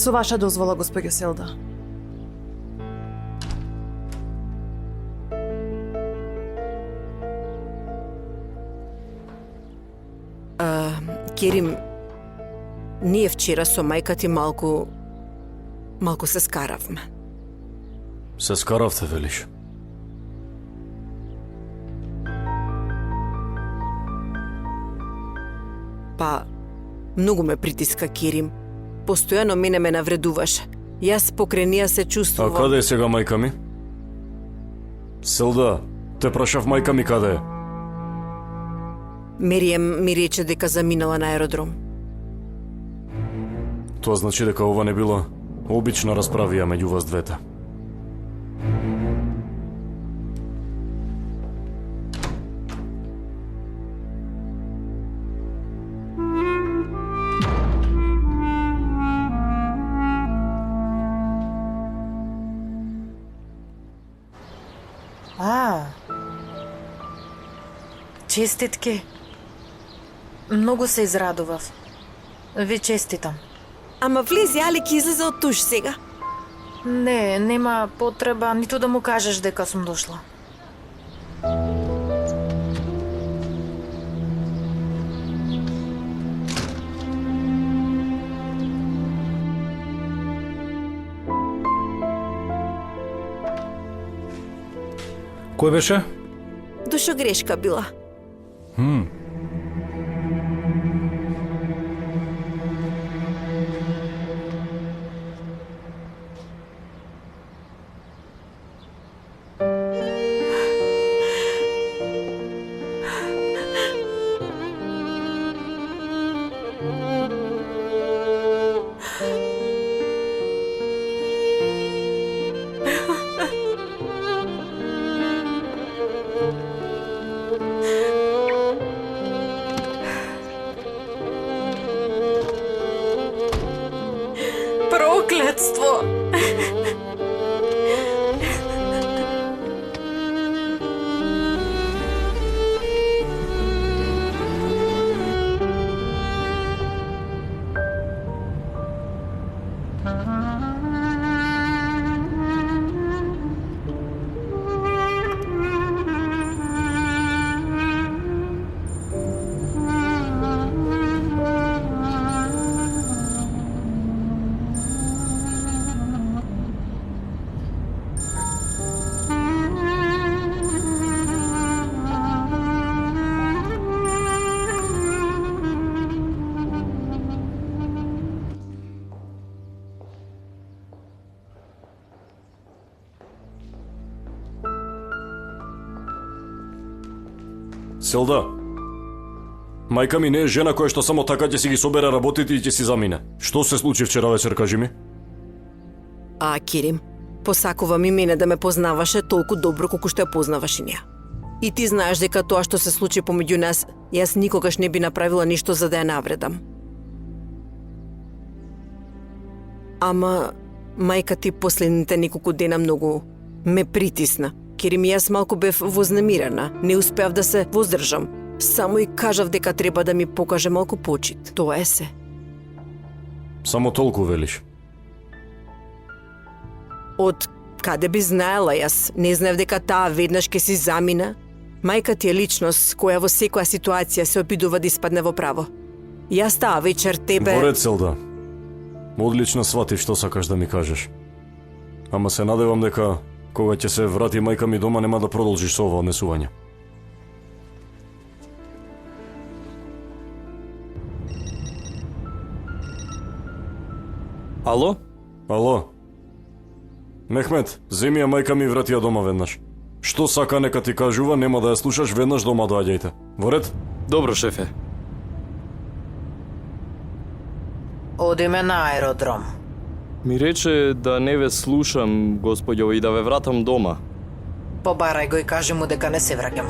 Со ваша дозвола, госпоѓо Селда. Керим, ние вчера со мајка ти малку се скаравме. Се скаравте, велиш? Па, многу ме притиска Керим. Постојано мене ме навредуваш. Јас покрај неа се чувствувам. А каде е сега мајка ми? Селда, те прашав мајка ми каде е? Мерием ми рече дека заминала на аеродром. Тоа значи дека ова не било обична расправија меѓу вас двете. Честитки. Многу се израдував. Ви честитам. Ама влези, Али ќе излезе од туш сега. Не, нема потреба ниту да му кажеш дека сум дошла. Кој беше? Душо грешка била. Проклетство! Селда, мајка ми не е жена која што само така ќе си ги собере работите и ќе си замине. Што се случи вчера вечер, кажи ми? А, Керим, посакувам и мене да ме познаваше толку добро колку што ја познаваш и неа. И ти знаеш дека тоа што се случи помеѓу нас, јас никогаш не би направила ништо за да ја навредам. Ама, мајка ти последните неколку дена многу ме притисна. Керим, јас малку бев вознемирена, не успеав да се воздржам. Само и кажав дека треба да ми покаже малку почит. Тоа е се. Само толку велиш? Од каде би знаела јас? Не знаев дека таа веднаш ќе си замина. Мајка ти е личност која во секоја ситуација се обидува да испадне во право. Јас таа вечер тебе... Во ред, Селда. Одлично сватив што сакаш да ми кажеш. Ама се надевам дека кога ќе се врати мајка ми дома нема да продолжиш со ова однесување. Ало? Ало? Мехмет, земи ја мајка ми врати ја дома веднаш. Што сака нека ти кажува, нема да ја слушаш, веднаш дома доаѓајте. Во ред? Добро, шефе. Одиме на аеродром. Ми рече да не ве слушам, господјо, и да ве вратам дома. Побарај го и кажи му дека не се враќам.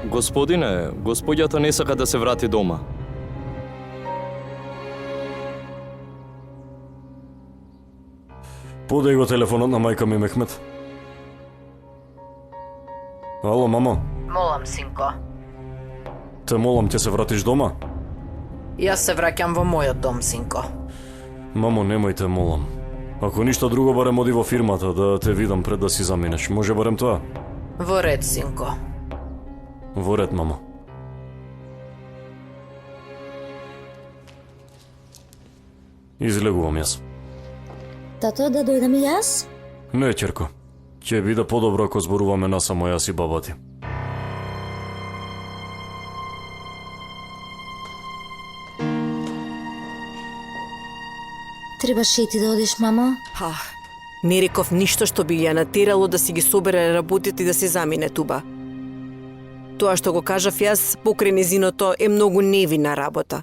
Господине, господјата не сака да се врати дома. Подај го телефонот на мајка ми, Мехмет. Ало, мамо. Молам, синко. Те молам, ќе се вратиш дома? Јас се враќам во мојот дом, синко. Мамо, немој те молам. Ако ништо друго, барем оди во фирмата да те видам пред да си заминеш. Може барем тоа? Во ред, синко. Во ред, мамо. Излегувам јас. Тато, да дојдам и јас? Не, ќерко. Ќе биде подобро ако зборуваме насамо јас и баба ти. Требаше и ти да одиш, мамо? Не реков ништо што би ја натерало да си ги собере работите и да се замине туба. Тоа што го кажав јас покрај незиното е многу невина работа.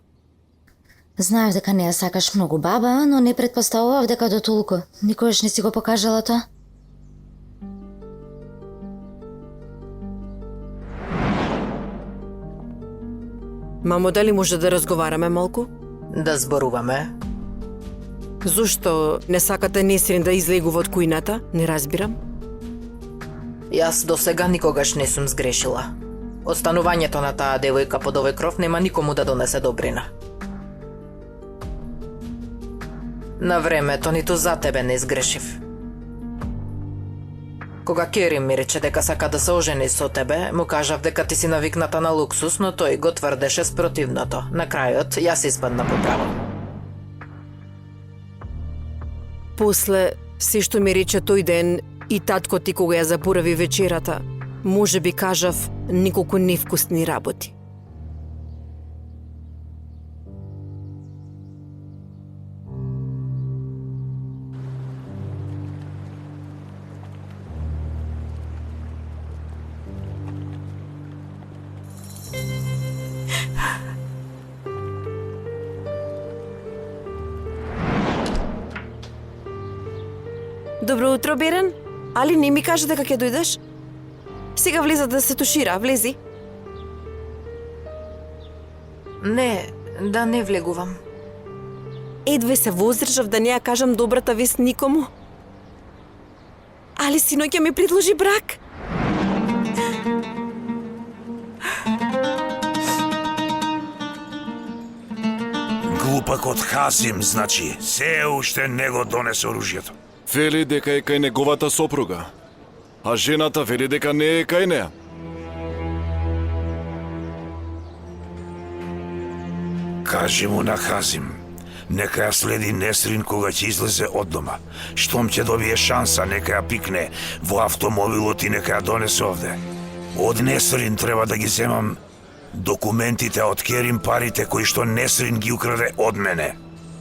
Знаев дека не ја сакаш многу баба, но не претпоставував дека до толку. Никогаш не си го покажала тоа. Мамо, дали може да разговараме малку? Да зборуваме. Зошто не сакате Несрин да излегува од кујната? Не разбирам. Јас до сега никогаш не сум сгрешила. Останувањето на таа девојка под овој кров нема никому да донесе добрина. На времето ниту за тебе не сгрешив. Кога Керим ми рече дека сака да се ожени со тебе, му кажав дека ти си навикната на луксус, но тој го тврдеше спротивното. На крајот, јас испадна по право. После се што ми рече тој ден и татко ти кога ја заборави вечерата, може би кажав неколку невкусни работи. Добро утро, Берен. Али не ми кажа дека ќе дојдеш? Сега влеза да се тушира, влези. Не, да не влегувам. Едве се воздржав да не ја кажам добрата вест никому. Али синоќа ми предложи брак. Глупакот Хасим, значи, се уште не го донесе оружјето. Вели дека е кај неговата сопруга, а жената вели дека не е кај неа. Кажи му на Хазим, нека ја следи Несрин кога ќе излезе од дома. Штом ќе добие шанса, нека ја пикне во автомобилот и нека ја донесе овде. Од Несрин треба да ги земам документите, од Керим парите кои што Несрин ги украде од мене.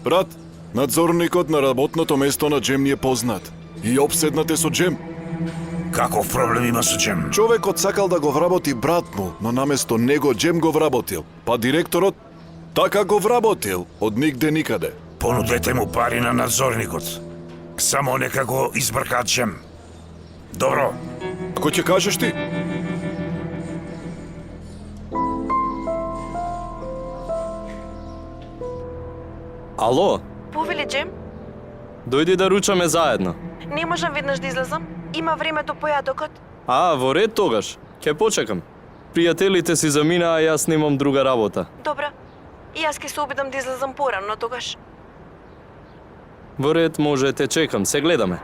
Брат, надзорникот на работното место на Джем ни е познат. И обседнате со Джем. Каков проблем има со Джем? Човекот сакал да го вработи брат му, но наместо него Джем го вработил. Па директорот така го вработил, од нигде никаде. Понудете му пари на надзорникот. Само нека го избркаат Джем. Добро. Ако ќе кажеш ти? Ало, Повели Джем, дојди да ручаме заедно. не можам веднаш да излезам. Има време до појадокот. А, во ред тогаш. Ќе почекам. Пријателите си заминаа, а јас немам друга работа. Добра. И јас ќе се обидам да излезам порано тогаш. Во ред, може те чекам, се гледаме.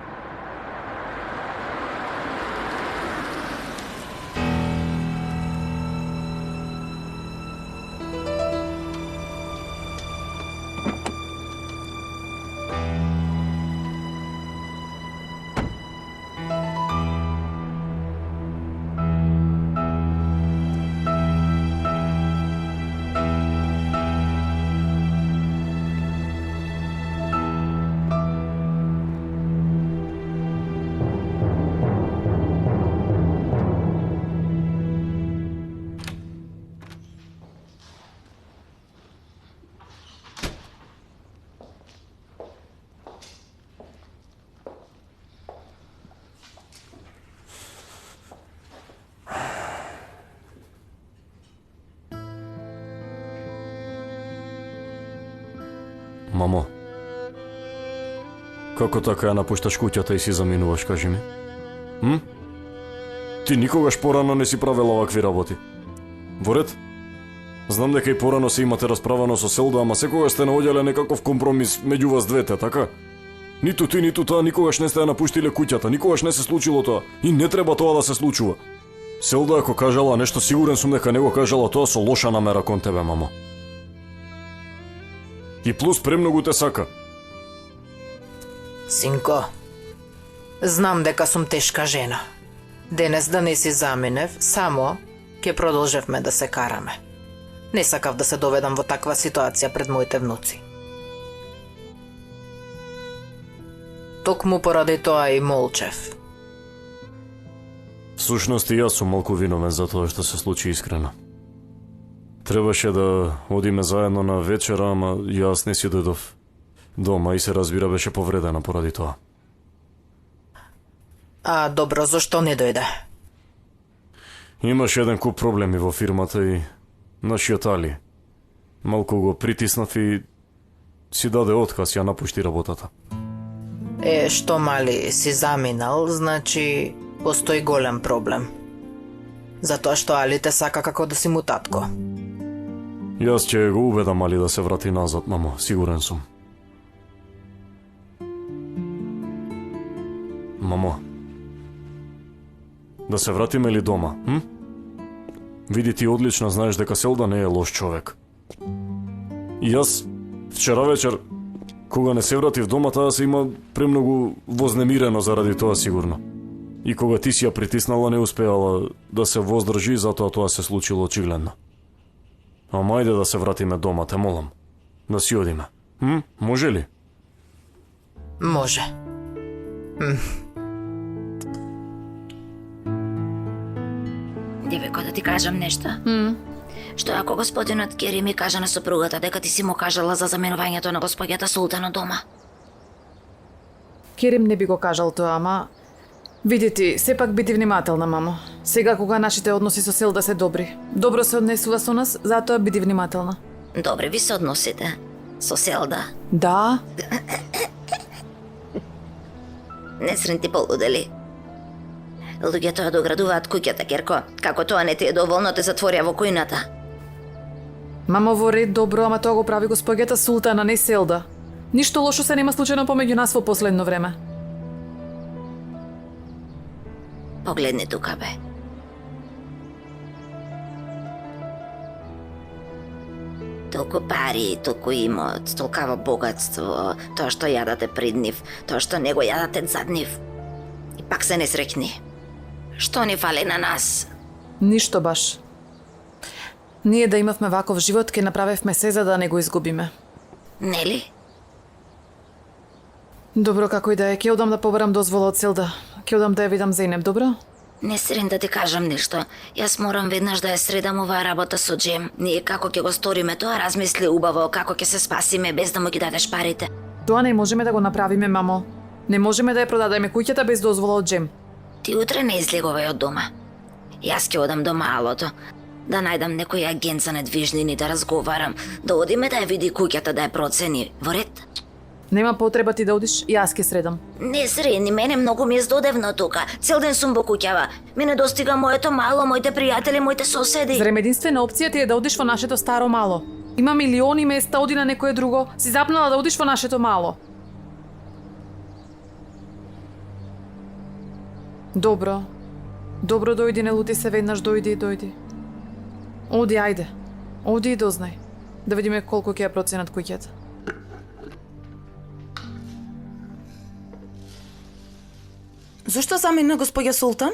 Мамо, како така ја напушташ куќата и си заминуваш, кажи ми? Ти никогаш порано не си правела овакви работи. Во ред? Знам дека и порано се имате расправано со Селда, ама секогаш сте наоѓале некаков компромис меѓу вас двете, така? Ниту ти, ниту таа никогаш не сте ја напуштиле куќата, никогаш не се случило тоа и не треба тоа да се случува. Селда ако кажала нешто, сигурен сум дека не го кажала тоа со лоша намера кон тебе, мамо. И плюс премногу те сака. Синко, знам дека сум тешка жена. Денес да не си заминев, само ќе продолжевме да се караме. Не сакав да се доведам во таква ситуација пред моите внуци. Токму поради тоа и молчев. Всушност и јас сум малку виновен за тоа што се случи, искрено. Требаше да одиме заедно на вечера, ама јас не си дојдов дома и се разбира беше повредена поради тоа. А добро, зошто не дојде? Имаше еден куп проблеми во фирмата и нашиот Али малку го притиснав и си даде отказ, ја напушти работата. Што мали си заминал, значи постои голем проблем. Затоа што Али те сака како да си му татко. Јас ќе го убедам Али да се врати назад, мамо, сигурен сум. Мамо, да се вратиме ли дома, Види, ти одлично знаеш дека Селда не е лош човек. И јас вчера вечер, кога не се вратив дома, таа се има премногу вознемирено заради тоа, сигурно. И кога ти си ја притиснала, не успеала да се воздржи, затоа тоа се случило очигледно. Ама ајде да се вратиме дома, те молам. Да си одиме. Може ли? Може. Девојко, да ти кажам нешто. Што ако господинот Кери ми кажа на сопругата дека ти си му кажала за заменувањето на господјата Султана дома? Керим не би го кажал тоа, ама... Види ти, сепак биди внимателна, мамо. Сега кога нашите односи со Селда се добри. Добро се однесува со нас, затоа биди внимателна. Добре ви се односите со Селда. Да, Не срен ти полудели. Луѓето ја доградуваат куќата, Керко. Како тоа не ти е доволно, те затворија во кујната. мамо, во ред, добро, ама тоа го прави господјата Султана, не Селда. Ништо лошо се нема случајно помеѓу нас во последно време. Погледни тука, бе. Толку пари, толку имот, толкава богатство, тоа што јадате пред нив, тоа што не го јадате зад нив. И пак се несреќни. Што ни фали на нас? Ништо баш. Ние да имавме ваков живот, ке направевме се за да не го изгубиме. Нели? Добро, како и да е, ќе одам да побарам дозвола од Селда. Ќе одам да ја видам Зейнеп, добро? Не срен да ти кажам нешто. Јас морам веднаш да ја средам оваа работа со Джем. Ние како ќе го сториме тоа, размисли убаво, како ќе се спасиме без да му ги дадеш парите. Тоа не можеме да го направиме, мамо. Не можеме да ја продадеме куќата без дозвола од Джем. Ти утре не излегувај од дома. Јас ќе одам до малото. Да најдам некој агент за недвижнини, да разговарам, да одиме да ја види куќата, да ја процени. Во ред? Нема потреба ти да одиш, јас ќе средам. Не срени, мене многу ми е здодевно тука. Цел ден сум во куќава. Ми не достига моето мало, моите пријатели, моите соседи. Зарем единствена опција ти е да одиш во нашето старо мало. Има милиони места, оди на некое друго. Си запнала да одиш во нашето мало. Добро. Добро, дојди, не лути се веднаш, дојди. Оди, ајде. Оди и дознај. Да видиме колку ќе ја проценат куќата. Зошто замина господја Султан?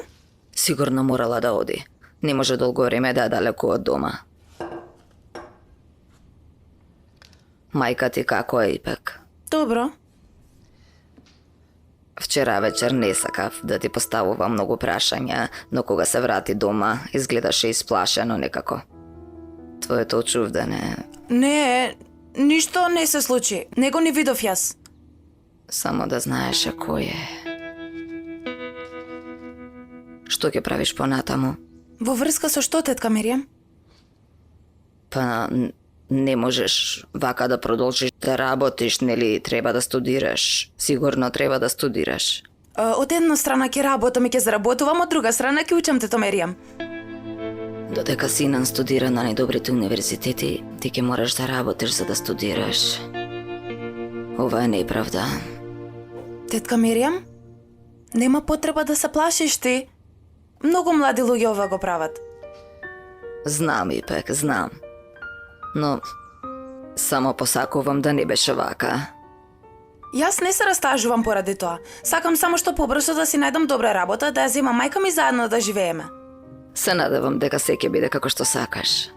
Сигурно морала да оди. Не може долго време да е далеку од дома. Мајка ти како е ипек? Добро. Вчера вечер не сакав да ти поставувам многу прашања, но кога се врати дома, изгледаше исплашено некако. Твоето очувдене... Не, ништо не се случи. Него не видов јас. Само да знаеше кој е. Што ќе правиш понатаму? Во врска со што, тетка Миријам? Па, не можеш вака да продолжиш да работиш, нели треба да студираш. Сигурно треба да студираш. Од една страна ќе работам и ќе заработувам, од друга страна ќе учам, тето Миријам. Додека синан студира на најдобрите универзитети, ти ќе мораш да работиш за да студираш. Ова е неправда. Тетка Миријам, нема потреба да се плашиш ти. Многу млади луѓе ова го прават. Знам, Ипек, знам. Но само посакувам да не беше вака. Јас не се растажувам поради тоа. Сакам само што побрзо да си најдам добра работа, да ја земам мајка ми заедно да живееме. Се надевам дека се ќе биде како што сакаш.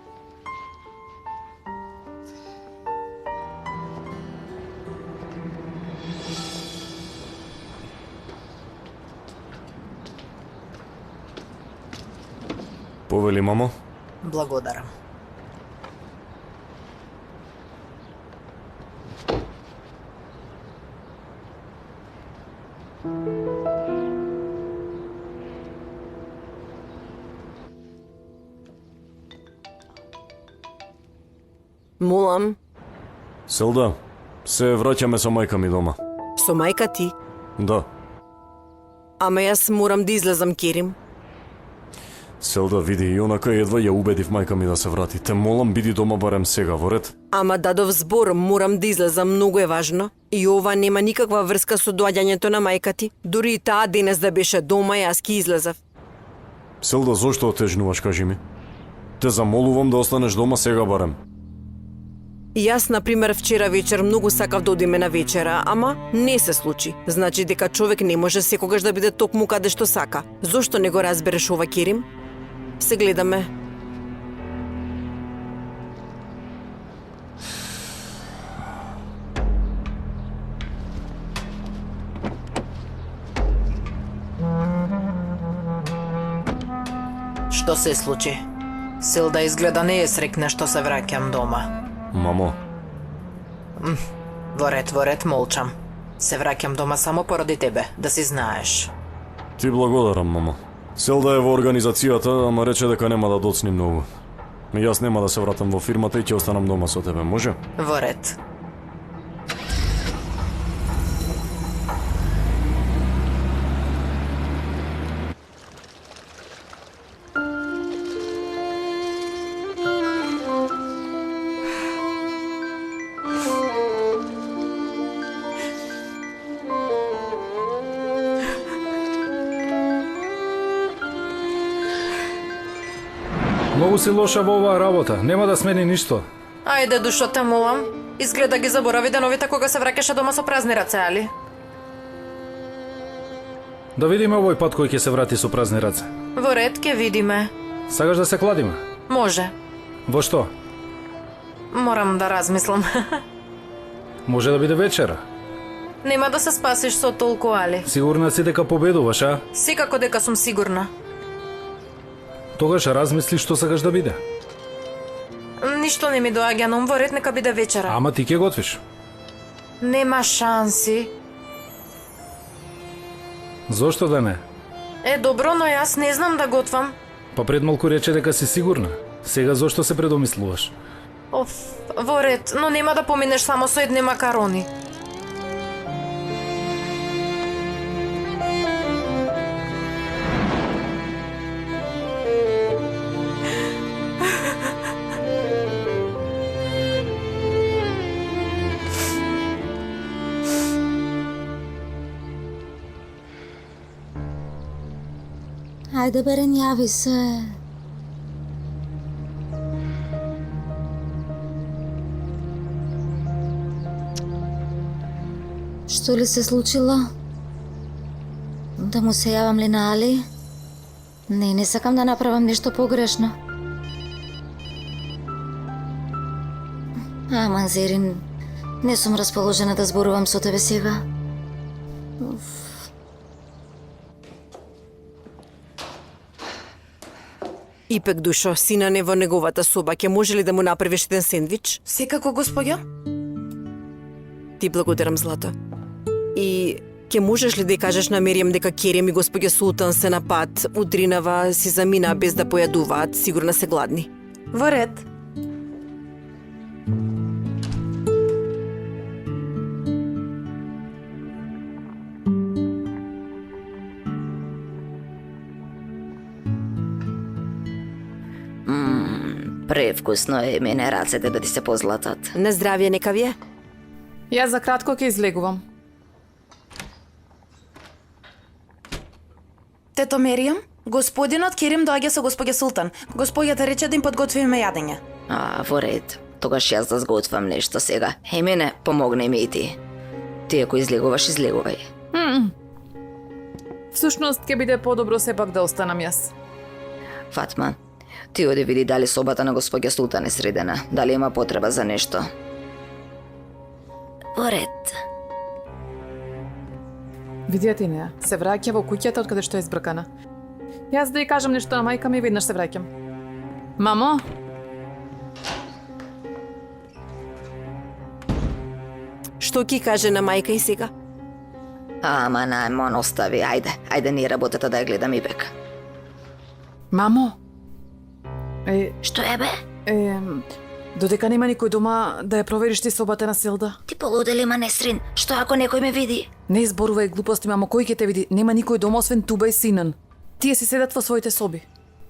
Повели, мамо? Благодарам. Молам, Селда, се враќаме со мајка ми дома. со мајка ти, Да. ама јас морам да излезам, Керим. Селда, види, и онака едва ја убедив мајка ми да се врати. Те молам, биди дома барем сега, во ред? Ама дадов збор, морам да излезам, многу е важно. И ова нема никаква врска со доаѓањето на мајка ти. Дури и таа денес да беше дома, јас ки излезав. Селда, зошто отежнуваш, кажи ми? Те замолувам да останеш дома сега барем. Јас, например, вчера вечер многу сакав да одиме на вечера, ама не се случи. Значи дека човек не може секогаш да биде токму каде што сака. Зошто не го разбереш ова, Керим? Се гледаме. Што се случи? Силда изгледа не е срекна што се враќам дома. Мамо, Во ред, молчам. Се враќам дома само поради тебе, да си знаеш. ти благодарам, мамо. Селда е во организацијата, ама рече дека нема да доцни многу. Јас нема да се вратам во фирмата и ќе останам дома со тебе, може? Во ред. Многу си лоша во оваа работа, нема да смени ништо. Ајде, душо, те молам. Изгледа ги заборави деновите кога се враќаше дома со празни раце, али? Да видиме овој пат кој ќе се врати со празни раце. Во ред, ке видиме. Сакаш да се кладиме? Може. Во што? Морам да размислам. Може да биде вечера. Нема да се спасиш со толку, али? Сигурна си дека победуваш, а? Секако дека сум сигурна. Тогаш размисли што сакаш да биде. Ништо не ми доаѓа на ум, во ред, нека биде вечера. Ама ти ќе готвиш. Нема шанси. Зошто да не? Е, добро, но јас не знам да готвам. Па пред малку рече дека си сигурна. Сега зошто се предомислуваш? Оф, во ред, но нема да поминеш само со едни макарони. Ајде, Берен, јави се. Што ли се случило? Да му се јавам ли на Али? Не сакам да направам нешто погрешно. Аман, Зерин, не сум расположена да зборувам со тебе сега. Ипек, душо, сина не во неговата соба, ќе може ли да му направиш еден сендвич? Секако, господја? Ти благодарам, злато. И ќе можеш ли да ја кажеш на Меријам дека Керем и господја Султан се на пат, утринава си замина без да појадуваат, сигурно се гладни. Во ред. Превкусно е, мене рацете да ти се позлатат. На здравје нека ви е. Јас за кратко ќе излегувам. Тето Меријам, господинот Керим доаѓа со господја Султан. Господјата рече да им подготвиме јадење. Во ред. Тогаш јас да сготвам нешто сега. Мене, помогни ми и ти. Ти ако излегуваш, излегувај. Всушност ќе биде подобро сепак да останам јас. Фатма, ти оди види дали собата на господја Султан е средена. Дали има потреба за нешто. Во ред. Видијате неа, се враќа во куќата од каде што е збркана. Јас да ја кажам нешто на мајка ми и веднаш се враќам. Мамо? Што ќе каже на мајка и сега? Ама најмон остави, ајде ние работата да ја гледам и бек. Мамо? Што е бе? Додека нема никој дома, да ја провериш ти собата на Селда. Ти полудели, ма Несрин, што ако некој ме види? Не изборувај глупости, мамо, кој ќе те види? Нема никој дома освен Туба и Синан. Тие си седат во своите соби.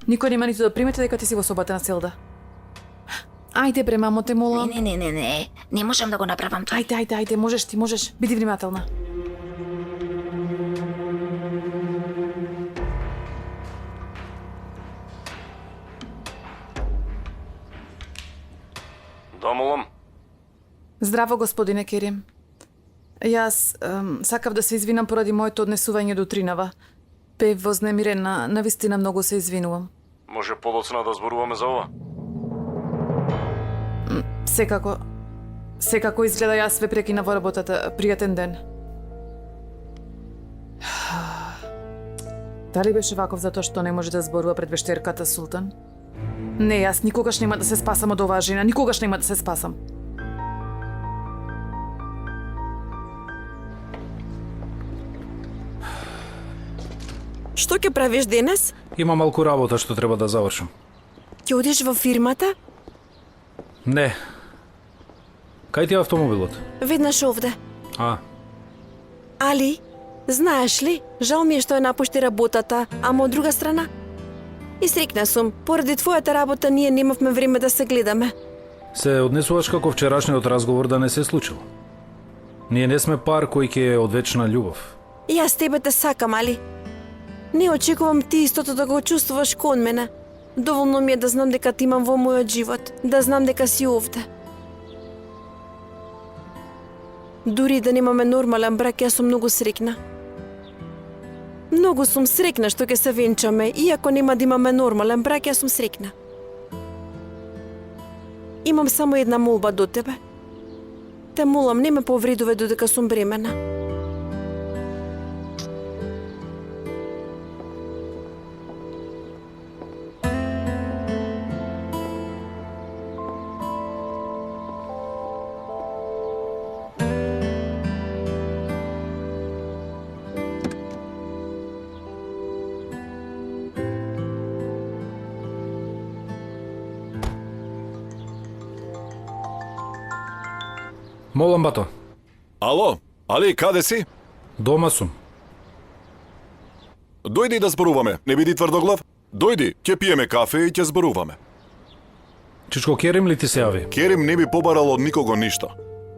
Никој нема ниту да примети дека ти си во собата на Селда. Ајде бре, мамо, те молам. Не можам да го направам тоа. Ајде, можеш ти, можеш. Биди внимателна. Да, молам. Здраво, господине Керим. Јас сакав да се извинам поради моето однесување до Тринава. Бев вознемирена, навистина многу се извинувам. Може подоцна да зборуваме за ова? Секако изгледа јас ве прекина во работата. Пријатен ден. Дали беше ваков затоа што не може да зборува пред вештерката Султан? Не, јас никогаш нема да се спасам од оваа жена, никогаш нема да се спасам. Што ќе правиш денес? Има малку работа што треба да завршам. Ќе одиш во фирмата? Не. Кај ти е автомобилот? Веднаш овде. Али, знаеш ли, жал ми е што ја напушти работата, ама од друга страна, и срекна сум, поради твојата работа ние немавме време да се гледаме. Се однесуваш како вчерашниот разговор да не се случил. Ние не сме пар кој ќе е од вечна љубов. Јас тебе те сакам, Али. Не очекувам ти истото да го чувствуваш кон мене. Доволно ми е да знам дека ти имам во мојот живот, да знам дека си овде. Дури да немаме нормален брак, јас сум многу срекна. Многу сум срекна што ќе се венчаме, иако нема да имаме нормален брак, јас сум срекна. Имам само една молба до тебе. Те молам, не ме повредувај додека сум бремена. Молам, бато. Ало, Али, каде си? Дома сум. Дојди да зборуваме, не биди тврдоглав. Дојди, ќе пиеме кафе и ќе зборуваме. Чичко Керим ли ти се јави? Керим не би побарал од никого ништо.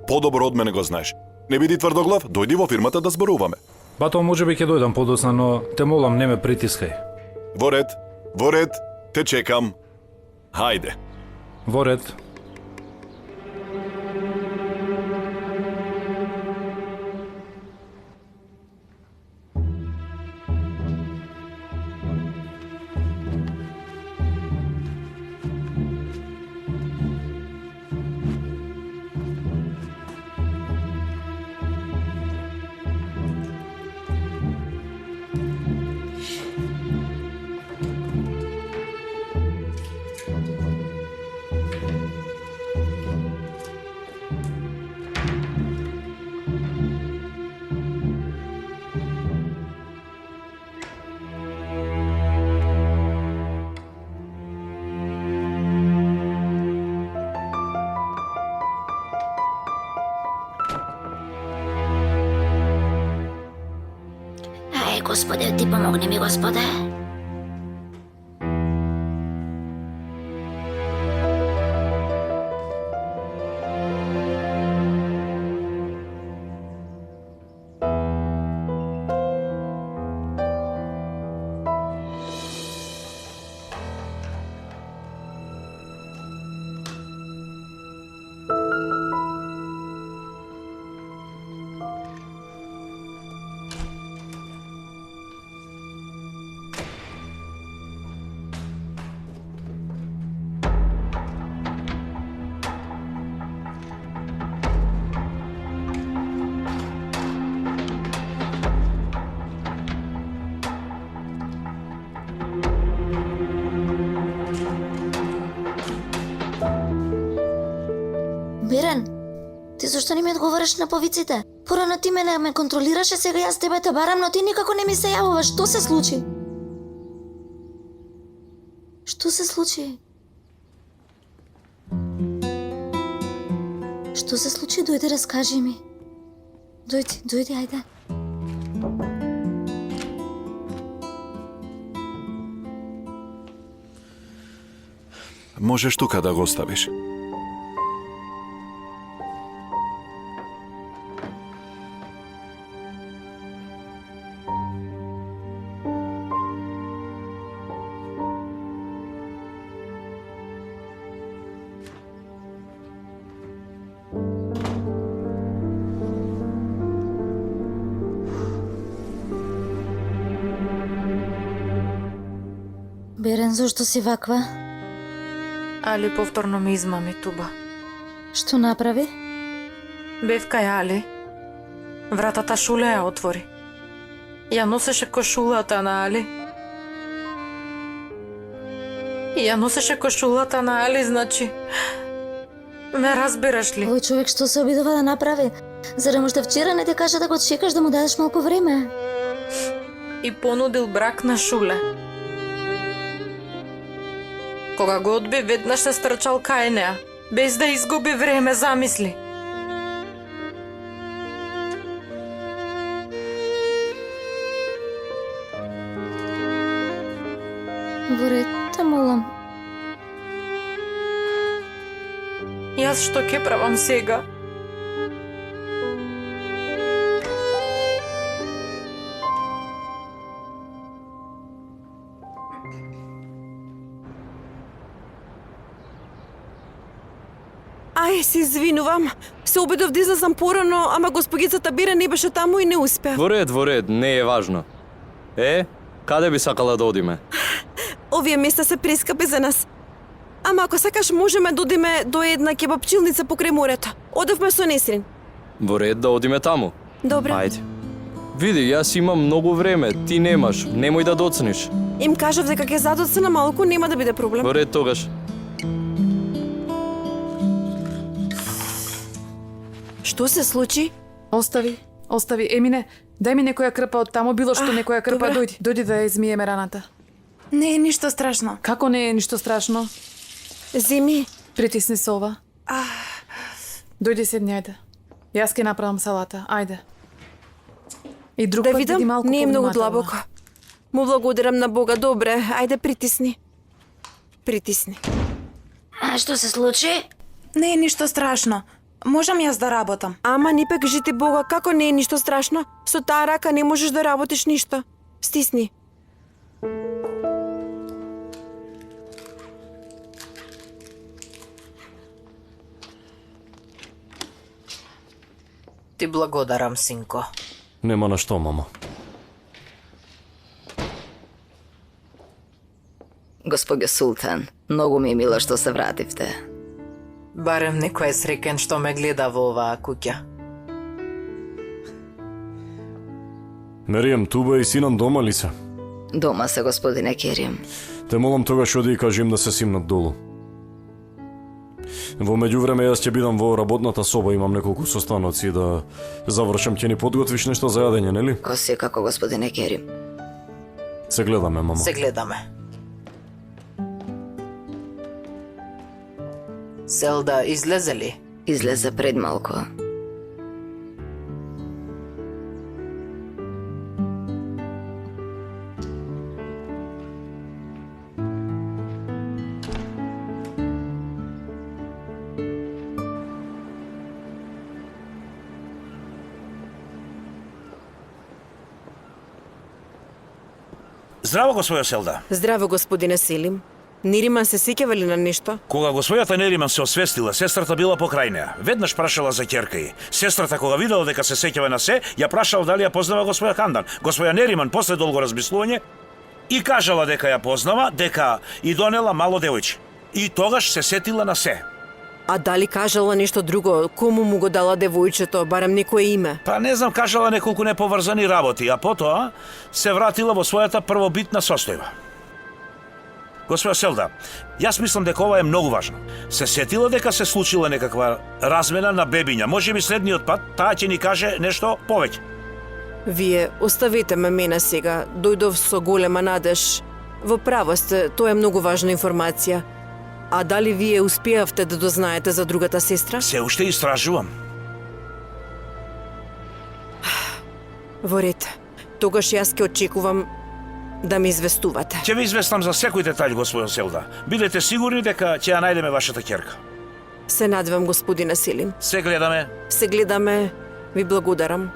Подобро од мене го знаеш. Не биди тврдоглав, дојди во фирмата да зборуваме. Бато, може би ќе дојдам подоцна, но те молам, не ме притискај. Во ред, те чекам. Хајде. Во ред. Господе, ти помогни ми, Господе. зашто не ми одговориш на повиците? Порано ти мене ме контролираше, сега јас тебе те барам, но ти никако не ми се јавуваш. Што се случи? Што се случи? Што се случи? Дојди, раскажи ми. Дојди, ајде. Можеш тука да го оставиш. Берен, зошто си ваква? Али повторно ме измами Туба. Што направи? Бев кај Али. Вратата Шуле ја отвори. Ја носеше кошулата на Али. Ја носеше кошулата на Али, значи... Ме разбираш ли? Овој човек што се обидува да направи? Зарем уште вчера не те кажа да го чекаш, да му дадеш малку време? И понудил брак на Шуле. Кога го одби, веднаш се стрчал кај неа, без да изгуби време, замисли. Во ред, те молам. Јас што ќе правам сега? Ај, се извинувам. Се обидов да излезам порано, ама господицата Бира не беше таму и не успеа. Во ред, не е важно. Каде би сакала да одиме? Овие места се прескапи за нас. Ама ако сакаш, можеме да одиме до една кебапчилница покрај морето. Одевме со Несрин. Во ред да одиме таму. Добре. Ајде. Види, јас имам многу време, ти немаш. Немој да доцниш. Им кажав дека ќе задоцна малку, нема да биде проблем. Во ред тогаш. Што се случи? Остави. Емине, дај ми некоја крпа од таму, било што некоја крпа, добре. дојди да ја измиеме раната. Не е ништо страшно. Како не е ништо страшно? Земи. Притисни се ова. Дојди седни, ајде. Јас ќе направам салата, ајде. И друг Да пат видам, биди малку не е многу повнимателна. длабоко. Му благодарам на Бога, добре, ајде притисни. Притисни. А што се случи? Не е ништо страшно. Можам јас да работам. Ама ни пек кажи ти Бога, како не е ништо страшно? Со таа рака не можеш да работиш ништо. Стисни. Ти благодарам, синко. Нема на што, мама. Господје Султан, многу ми е мило што се вративте. Барем некој е среќен што ме гледа во оваа куќа. Мерием, Туба и синам дома ли се? Дома се, господине Керим. Те молам тогаш оди и кажи им да се симнат долу. Во меѓувреме јас ќе бидам во работната соба, имам неколку состаноци да завршам, ќе ни подготвиш нешто за јадење, нели? Коси како господине Керим. Се гледаме, мама. Се гледаме. Селда излезе ли? Излезе пред малку. Здраво, господја Селда. Здраво, господине Селим. Нериман се сеќава ли на нешто? Кога господјата Нериман се освестила, сестрата била покрај неа. Веднаш прашала за ќерка ѝ. Сестрата кога видела дека се сеќава на се, ја прашала дали ја познава господја Кандан. Господја Нериман после долго размислување и кажала дека ја познава, дека и донела мало девојче. И тогаш се сетила на се. А дали кажала нешто друго? Кому му го дала девојчето, барем некое име? Па не знам, кажала неколку неповрзани работи, а потоа се вратила во својата првобитна состојба. Господа Селда, јас мислам дека ова е многу важно. Се сетила дека се случила некаква размена на бебиња. Може би следниот пат таа ќе ни каже нешто повеќе. Вие оставете ме мене сега. Дојдов со голема надеж. Во право сте, тоа е многу важна информација. А дали вие успеавте да дознаете за другата сестра? Се уште истражувам. Во ред. Тогаш јас ќе очекувам да ме известувате. Ќе ви известам за секој детаљ, господин Селда. Бидете сигурни дека ќе ја најдеме вашата ќерка. Се надевам, господине Селим. Се гледаме. Се гледаме. Ви благодарам.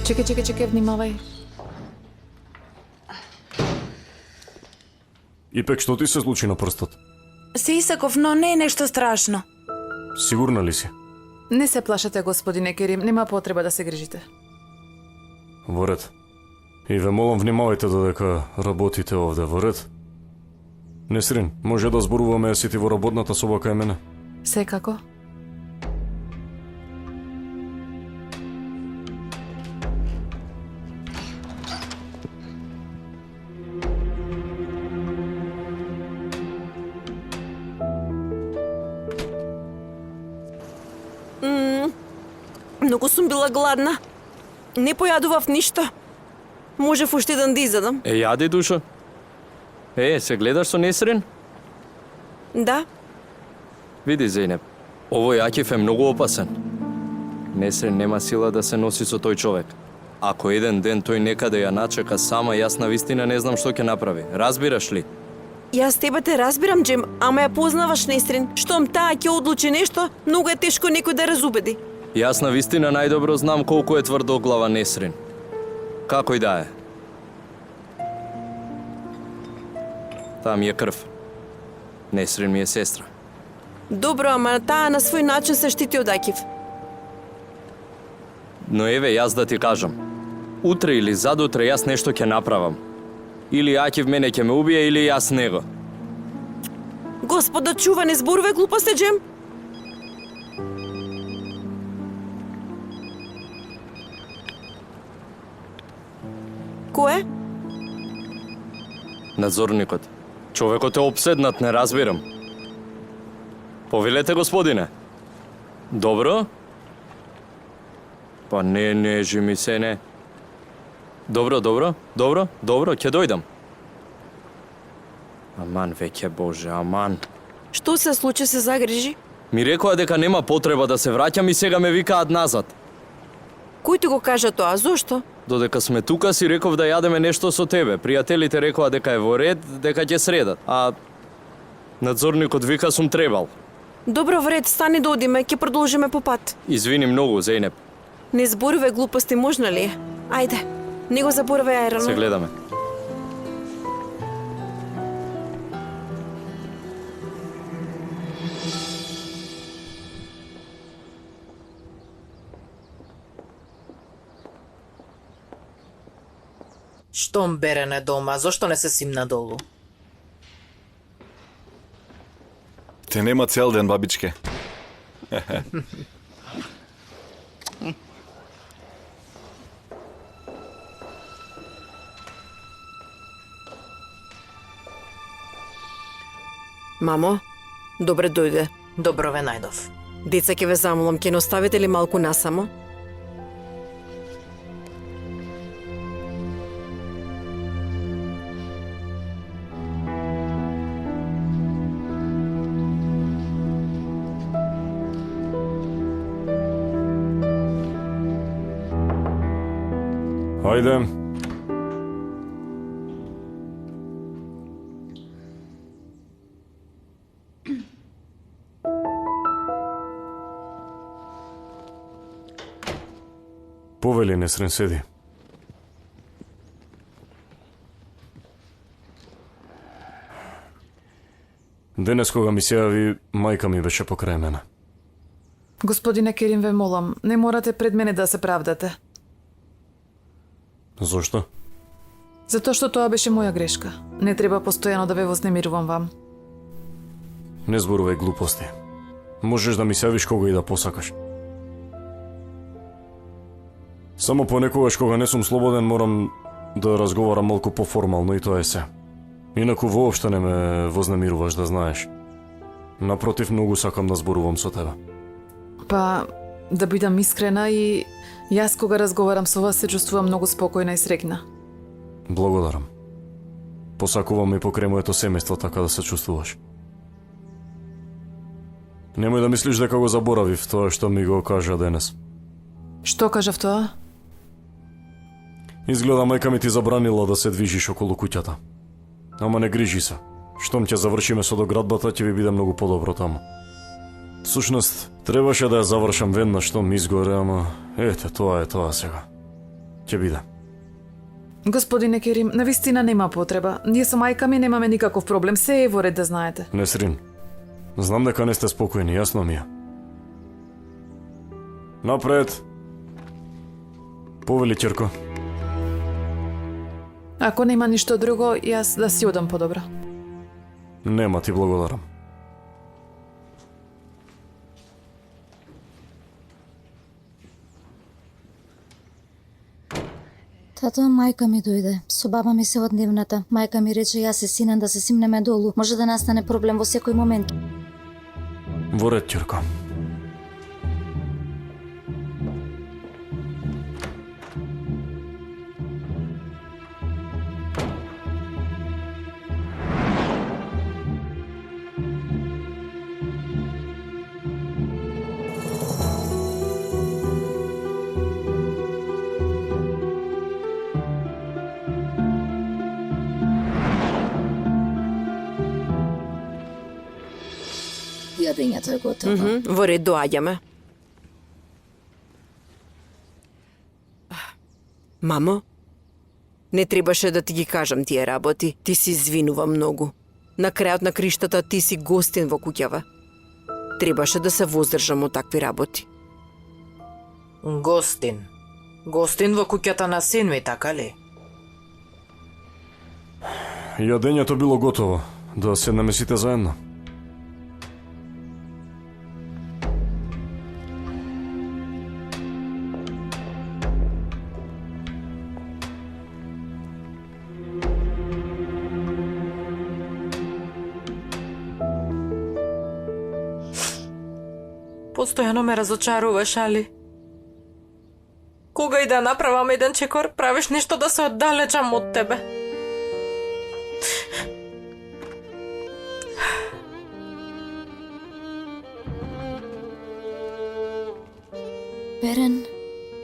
Чекај, внимавај. Ипек, што ти се случи на прстот? Се исеков, но не е нешто страшно. Сигурна ли си? Не се плашете, господине Керим, нема потреба да се грижите. Во ред. И ве молам, внимавајте додека работите овде, во ред? Несрин, може да зборуваме ја си ти во работната соба кај мене? Секако. Многу сум била гладна. Не појадував ништо. Можев уште еден да изедам. Јади, душо. Се гледаш со Несрин? Да? Види, Зейнеп, овој Акиф е многу опасен. Несрин нема сила да се носи со тој човек. Ако еден ден тој некаде ја начека сама, јас на вистина не знам што ќе направи. Разбираш ли? Јас тебе те разбирам, Джем, ама ја познаваш Несрин. Штом таа ќе одлучи нешто, многу е тешко некој да разубеди. Јас на вистина најдобро знам колку е тврдоглава Несрин. Како и да е. Таа ми е крв. Несрин ми е сестра. Добро, ама таа на свој начин се штити од Акиф. Но еве, јас да ти кажам. Утре или задутре јас нешто ќе направам. Или Акиф мене ќе ме убие, или јас него. Господа, чува, не зборувај глупости, Джем. Кој е? Надзорникот. Човекот е обседнат, не разбирам. Повелете, господине. Добро? Па не, жими се, не. Добро, ќе дојдам. Аман, веќе Боже, аман. Што се случи, се загрижи? Ми рекоа дека нема потреба да се враќам и сега ме викаат назад. Кој ти го кажа тоа? Зошто? Додека сме тука си реков да јадеме нешто со тебе. Пријателите рекоа дека е во ред, дека ќе средат. А надзорникот вика сум требал. Добро, вред, стани да одиме, ќе продолжиме по пат. Извини многу, Зейнеп. Не зборувај глупости, можно ли е? Ајде, не го заборавај аерано. Се гледаме. Штом Берене дома, зошто не се симна долу? Те нема цел ден, бабичке. Мамо, добре дојде. Добро ве најдов. Деца, ќе ве замолам, ќе не оставите ли малку насамо? Ајде. Повели, Несрин, седи. Денес кога ми се јави, мајка ми беше покрај мене. Господине Керим, ве молам, не морате пред мене да се правдате. Зошто? Затоа што тоа беше моја грешка. Не треба постојано да ве вознемирувам вам. Не зборувај глупости. Можеш да ми се јавиш кога и да посакаш. Само понекогаш кога не сум слободен морам да разговарам малку поформално и тоа е се. Инаку воопшто не ме вознемируваш, да знаеш. Напротив, многу сакам да зборувам со тебе. Па, да бидам искрена и јас кога разговарам со вас се чувствувам многу спокојна и среќна. Благодарам. Посакувам и покрај моето семејство така да се чувствуваш. Немој да мислиш дека го заборавив тоа што ми го кажа денес. Што кажав тоа? Изгледа мајка ми ти забранила да се движиш околу куќата. Ама не грижи се. Штом ќе завршиме со доградбата, ќе ви биде многу подобро таму. Всушност, требаше да ја завршам веднаш штом изгоре, ама ете, тоа е тоа сега. Ќе биде. Господине Керим, навистина нема потреба. Ние со мајка ми немаме никаков проблем, се е во ред, да знаете. Несрин, знам дека не сте спокојни, јасно ми е. Напред. Повели, ќерко. Ако нема ништо друго, јас да си одам подобро. Нема, ти благодарам. Тато, мајка ми дојде. Со баба ми се од нивната. Мајка ми рече јас се синам да се симнеме долу. Може да настане проблем во секој момент. Во ред, ќерко. Јадењето е готово. Во ред, доаѓаме. Мамо, не требаше да ти ги кажам тие работи. Ти си извинува многу. На крајот на криштата ти си гостин во куќава. Требаше да се воздржам од такви работи. Гостин. Гостин во куќата на син ми, така ли? Јадењето било готово. Да седнеме сите заедно. Постојано ме разочаруваш, Али. Кога и да направам еден чекор, правиш нешто да се оддалечам од тебе. Берен,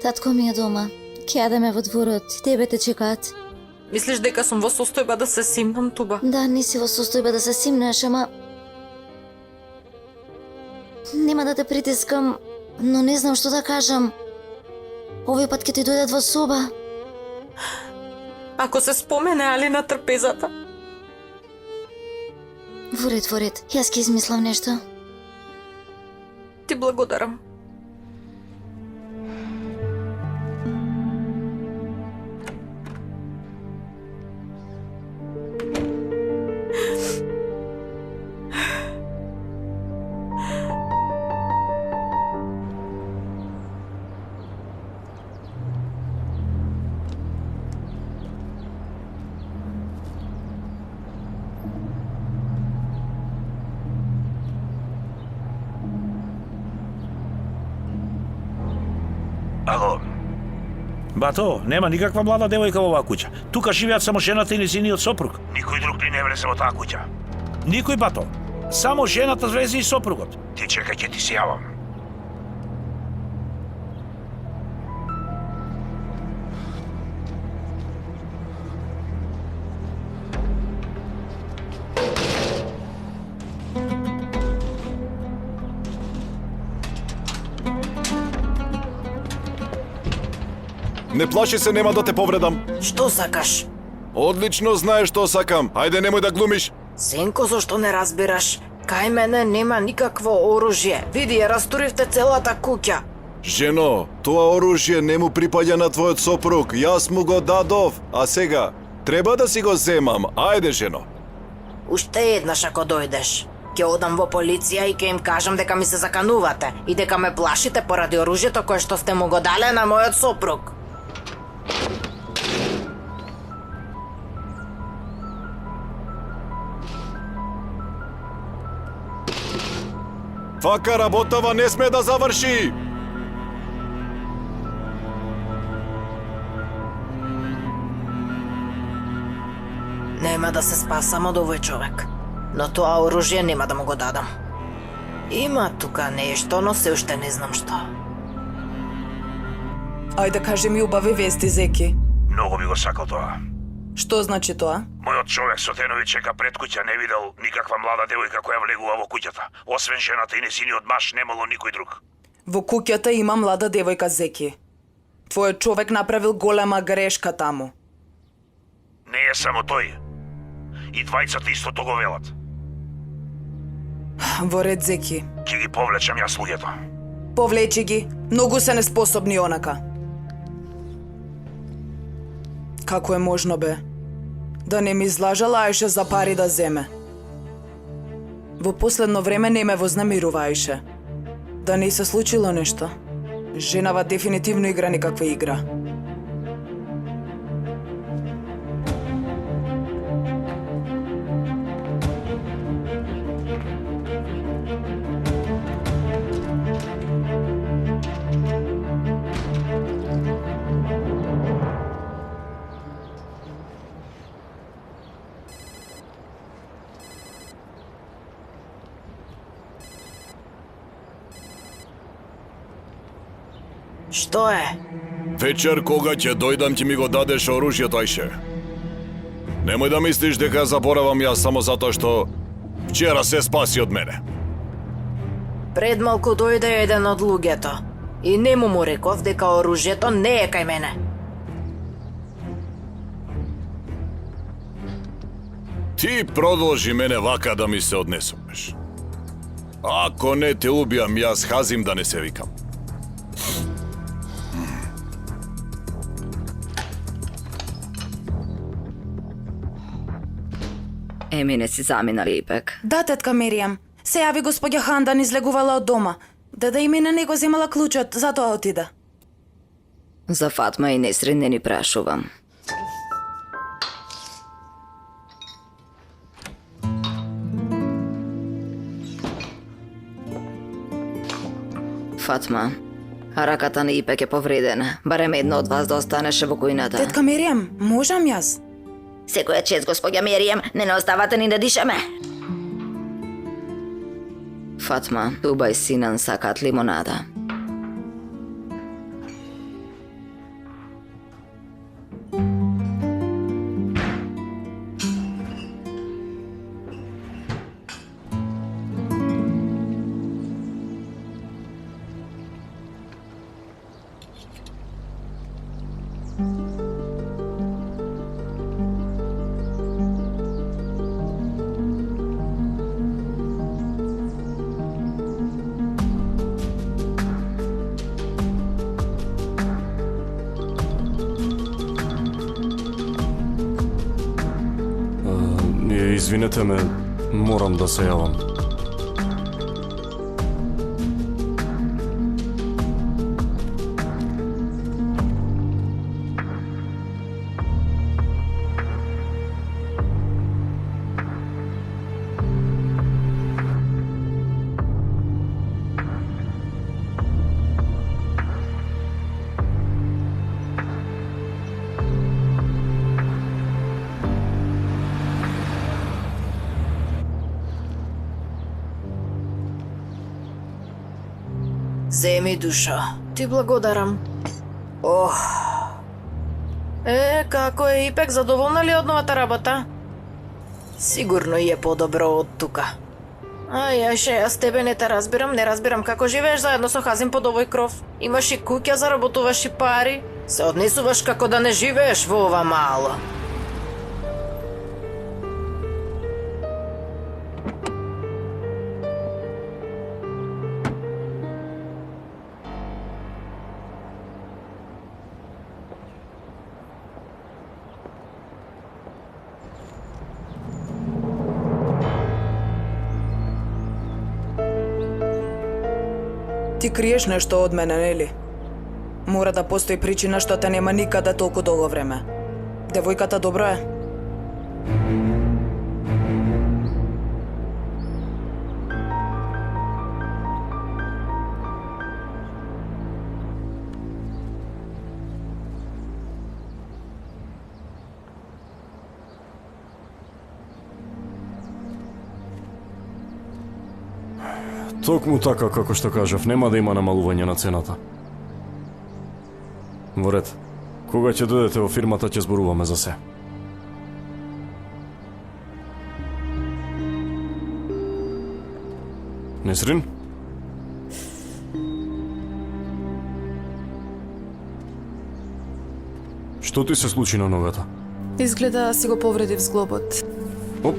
татко ми е дома. Ќе јадеме во дворот. Тебе те чекаат. Мислиш дека сум во состојба да се симнам, Туба? Да, не си во состојба да се симнеш, ама... Нема да те притискам, но не знам што да кажам. Овој пат ќе ти дојдат во соба. Ако се спомене Али на трпезата. Во ред. Јас ќе измислам нешто. Ти благодарам. Ало. Бато, нема никаква млада девојка во оваа куќа. Тука живеат само жената и незиниот сопруг. Никој друг не влезе во таа куќа. Никој, бато. Само жената влезе и сопругот. Ти чекај, ќе ти се јавам. Не плаши се, нема да те повредам. Што сакаш? Одлично знаеш што сакам. Ајде, немој да глумиш. Сенко, зашто не разбираш? Кај мене нема никакво оружје. Види, ја растуривте целата куќа. Жено, тоа оружје не му припаѓа на твојот сопруг. Јас му го дадов, а сега треба да си го земам. Ајде, жено. Уште еднаш ако дојдеш. Ќе одам во полиција и ќе им кажам дека ми се заканувате и дека ме плашите поради оружјето кое што сте му го дале на мојот сопруг. Вака работава не сме да заврши. Нема да се спасам од овој човек, но тоа оружје нема да му го дадам. Има тука нешто, но се уште не знам што. Ајде кажи ми убави вести, Зеки. Многу би го сакал тоа. Што значи тоа? Мојот човек со денови чека пред куќа, не видел никаква млада девојка која влегува во куќата. Освен жената и несиниот маш, немало никој друг. Во куќата има млада девојка, Зеки. Твојот човек направил голема грешка таму. Не е само тој. И двајцата истото го велат. Во ред, Зеки. Ќе ги повлечам јас луѓето. Повлечи ги. Многу се неспособни онака. Како е можно, бе? Да не ми излажа, лаеше за пари да земе. Во последно време не ме вознамируваеше. Да не се случило нешто. Женава дефинитивно игра некаква игра. Што е? Вечер кога ќе дојдам ти ми го дадеш оружјето, ајше. Немој да мислиш дека заборавам јас само затоа што вчера се спаси од мене. Пред малку дојде еден од луѓето и не му реков дека оружјето не е кај мене. Ти продолжи мене вака да ми се однесуваш. Ако не те убијам, јас Хазим да не се викам. Еми, не си заминали ипек. Да, тетка Миријам. Се јави господја Хандан излегувала од дома. Деда и мене не го земала клучот, затоа отида. За Фатма и Несрин не ни прашувам. Фатма, раката на Ипек е повредена. Барем едно од вас да останеше во кујната. Тетка Миријам, можам јас? Секоја чест, господја Миријам, не оставате ни да дишаме. Фатма, Туба и Синан сакаат лимонада. Извинете ме, морам да се јавам. Земи, душо, ти благодарам. Ох. Како е Ипек, задоволна ли од новата работа? Сигурно и е подобро од тука. Јас тебе не те разбирам, не разбирам како живееш заедно со Хазим под овој кров. Имаш и куќа, заработуваш и пари. Се однесуваш како да не живееш во ова мало. Ти криеш нешто од мене, нели? Мора да постои причина што те нема никаде толку долго време. Девојката добро е? Токму така како што кажав, нема да има намалување на цената. Во ред. Кога ќе дојдете во фирмата ќе зборуваме за се. Несрин? Што ти се случи на ногата? Изгледа си го повредив зглобот. Оп.